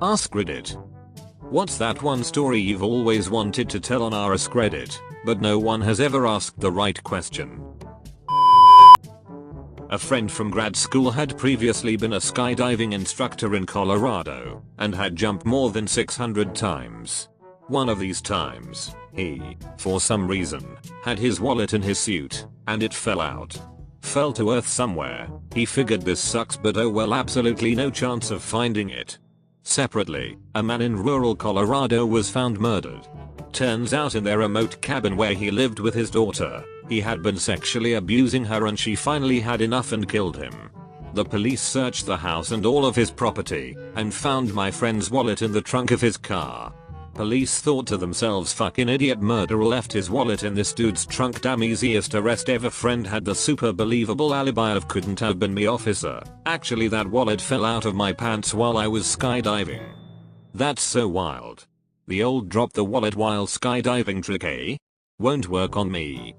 Askreddit. What's that one story you've always wanted to tell on our Askreddit, but no one has ever asked the right question? A friend from grad school had previously been a skydiving instructor in Colorado and had jumped more than 600 times. One of these times, he, for some reason, had his wallet in his suit, and it fell out. Fell to earth somewhere. He figured this sucks, but oh well, absolutely no chance of finding it. Separately, a man in rural Colorado was found murdered. Turns out in their remote cabin where he lived with his daughter, he had been sexually abusing her and she finally had enough and killed him. The police searched the house and all of his property and found my friend's wallet in the trunk of his car. Police thought to themselves, fucking idiot murderer left his wallet in this dude's trunk, damn easiest arrest ever. Friend had the super believable alibi of couldn't have been me, officer. Actually that wallet fell out of my pants while I was skydiving. That's so wild. The old drop the wallet while skydiving trick, eh? Won't work on me.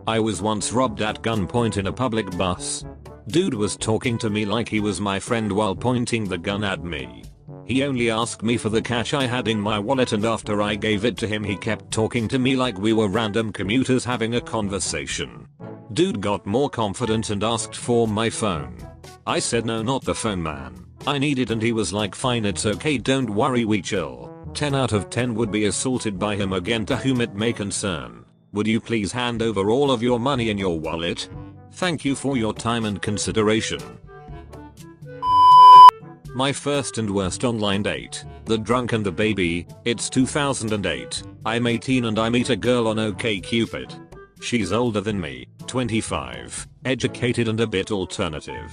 I was once robbed at gunpoint in a public bus. Dude was talking to me like he was my friend while pointing the gun at me. He only asked me for the cash I had in my wallet, and after I gave it to him he kept talking to me like we were random commuters having a conversation. Dude got more confident and asked for my phone. I said no, not the phone man. I need it, and he was like fine, it's okay, don't worry, we chill. 10 out of 10 would be assaulted by him again, to whom it may concern. Would you please hand over all of your money in your wallet? Thank you for your time and consideration. My first and worst online date. The drunk and the baby. It's 2008. I'm 18 and I meet a girl on OkCupid. She's older than me, 25, educated and a bit alternative.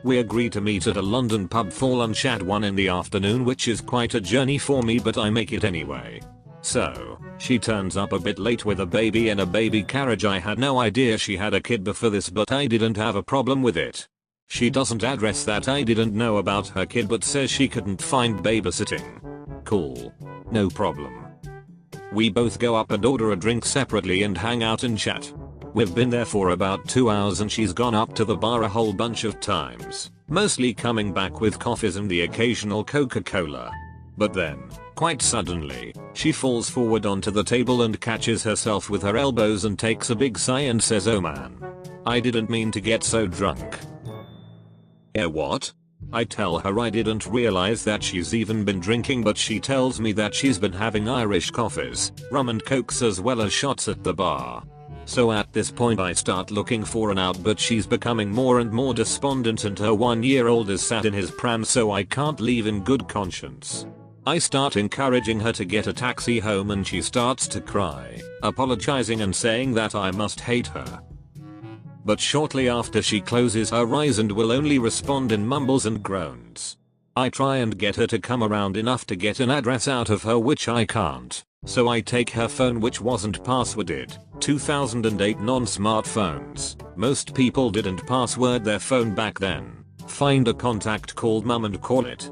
We agree to meet at a London pub for lunch at 1 in the afternoon, which is quite a journey for me, but I make it anyway. So, she turns up a bit late with a baby in a baby carriage. I had no idea she had a kid before this, but I didn't have a problem with it. She doesn't address that I didn't know about her kid, but says she couldn't find babysitting. Cool. No problem. We both go up and order a drink separately and hang out and chat. We've been there for about 2 hours and she's gone up to the bar a whole bunch of times, mostly coming back with coffees and the occasional Coca-Cola. But then, quite suddenly, she falls forward onto the table and catches herself with her elbows and takes a big sigh and says, "Oh man. I didn't mean to get so drunk." What? I tell her I didn't realize that she's even been drinking, but she tells me that she's been having Irish coffees, rum and cokes as well as shots at the bar. So at this point I start looking for an out, but she's becoming more and more despondent and her 1-year-old is sat in his pram, so I can't leave in good conscience. I start encouraging her to get a taxi home and she starts to cry, apologizing and saying that I must hate her. But shortly after she closes her eyes and will only respond in mumbles and groans. I try and get her to come around enough to get an address out of her, which I can't. So I take her phone, which wasn't passworded. 2008 non-smartphones. Most people didn't password their phone back then. Find a contact called Mum and call it.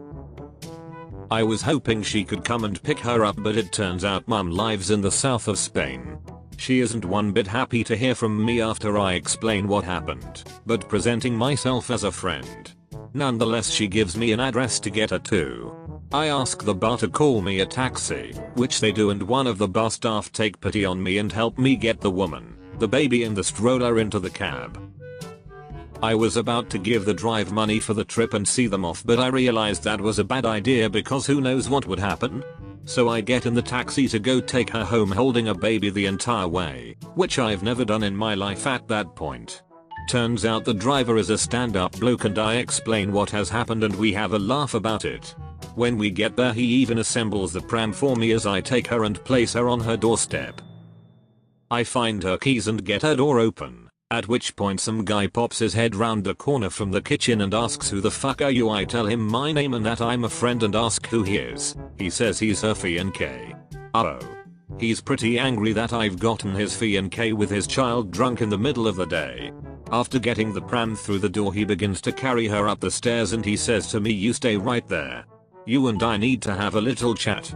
I was hoping she could come and pick her up, but it turns out Mum lives in the south of Spain. She isn't one bit happy to hear from me after I explain what happened, but presenting myself as a friend. Nonetheless, she gives me an address to get her to. I ask the bar to call me a taxi, which they do, and one of the bar staff take pity on me and help me get the woman, the baby and the stroller into the cab. I was about to give the drive money for the trip and see them off, but I realized that was a bad idea because who knows what would happen. So I get in the taxi to go take her home holding a baby the entire way, which I've never done in my life at that point. Turns out the driver is a stand-up bloke and I explain what has happened and we have a laugh about it. When we get there he even assembles the pram for me as I take her and place her on her doorstep. I find her keys and get her door open, at which point some guy pops his head round the corner from the kitchen and asks, "Who the fuck are you?" I tell him my name and that I'm a friend and ask who he is. He says he's her fiancé. Oh. He's pretty angry that I've gotten his fiancé with his child drunk in the middle of the day. After getting the pram through the door he begins to carry her up the stairs and he says to me, "You stay right there. You and I need to have a little chat."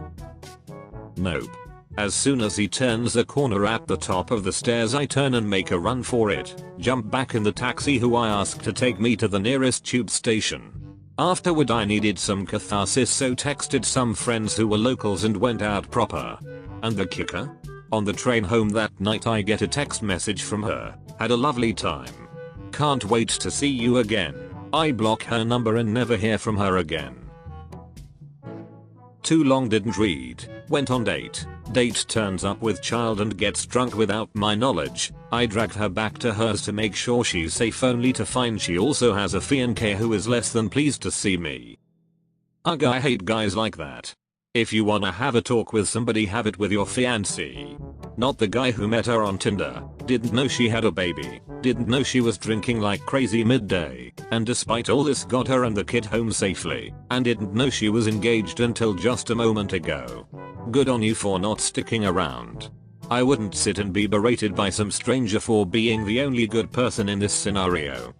Nope. As soon as he turns the corner at the top of the stairs I turn and make a run for it, jump back in the taxi who I ask to take me to the nearest tube station. Afterward I needed some catharsis, so texted some friends who were locals and went out proper. And the kicker? On the train home that night I get a text message from her. Had a lovely time. Can't wait to see you again. I block her number and never hear from her again. Too long didn't read. Went on date. Date turns up with child and gets drunk without my knowledge. I dragged her back to hers to make sure she's safe, only to find she also has a fiancé who is less than pleased to see me. Ugh, I hate guys like that. If you wanna have a talk with somebody, have it with your fiancé. Not the guy who met her on Tinder, didn't know she had a baby, didn't know she was drinking like crazy midday, and despite all this got her and the kid home safely, and didn't know she was engaged until just a moment ago. Good on you for not sticking around. I wouldn't sit and be berated by some stranger for being the only good person in this scenario.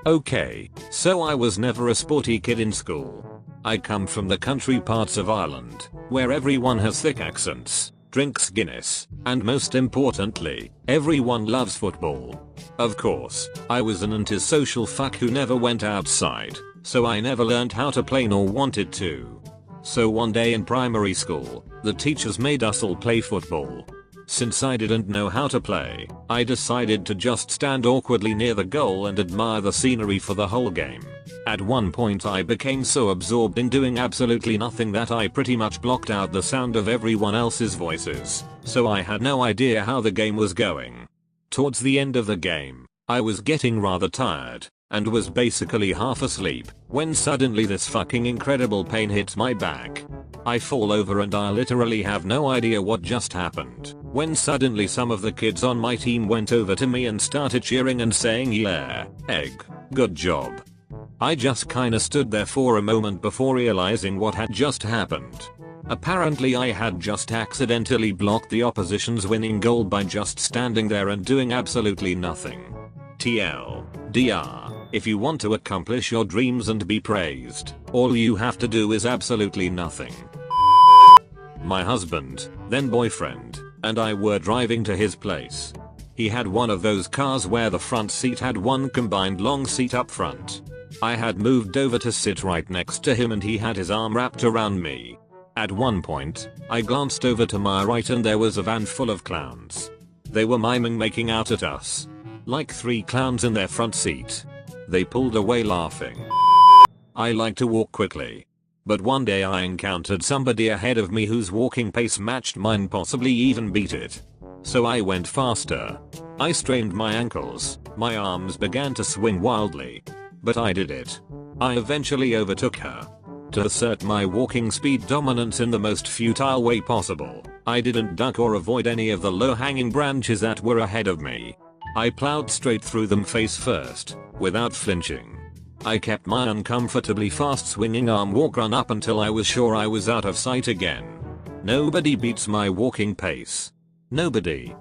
Okay, so I was never a sporty kid in school. I come from the country parts of Ireland, where everyone has thick accents, drinks Guinness, and most importantly, everyone loves football. Of course, I was an antisocial fuck who never went outside, so I never learned how to play nor wanted to. So one day in primary school, the teachers made us all play football. Since I didn't know how to play, I decided to just stand awkwardly near the goal and admire the scenery for the whole game. At one point I became so absorbed in doing absolutely nothing that I pretty much blocked out the sound of everyone else's voices, so I had no idea how the game was going. Towards the end of the game, I was getting rather tired, and was basically half asleep, when suddenly this fucking incredible pain hits my back. I fall over and I literally have no idea what just happened, when suddenly some of the kids on my team went over to me and started cheering and saying, "Yeah, egg, good job." I just kinda stood there for a moment before realizing what had just happened. Apparently I had just accidentally blocked the opposition's winning goal by just standing there and doing absolutely nothing. TLDR, if you want to accomplish your dreams and be praised, all you have to do is absolutely nothing. My husband, then boyfriend, and I were driving to his place. He had one of those cars where the front seat had one combined long seat up front. I had moved over to sit right next to him and he had his arm wrapped around me. At one point, I glanced over to my right and there was a van full of clowns. They were miming making out at us. Like 3 clowns in their front seat. They pulled away laughing. I like to walk quickly. But one day I encountered somebody ahead of me whose walking pace matched mine, possibly even beat it. So I went faster. I strained my ankles, my arms began to swing wildly. But I did it. I eventually overtook her. To assert my walking speed dominance in the most futile way possible, I didn't duck or avoid any of the low-hanging branches that were ahead of me. I plowed straight through them face first, without flinching. I kept my uncomfortably fast swinging arm walk run up until I was sure I was out of sight again. Nobody beats my walking pace. Nobody.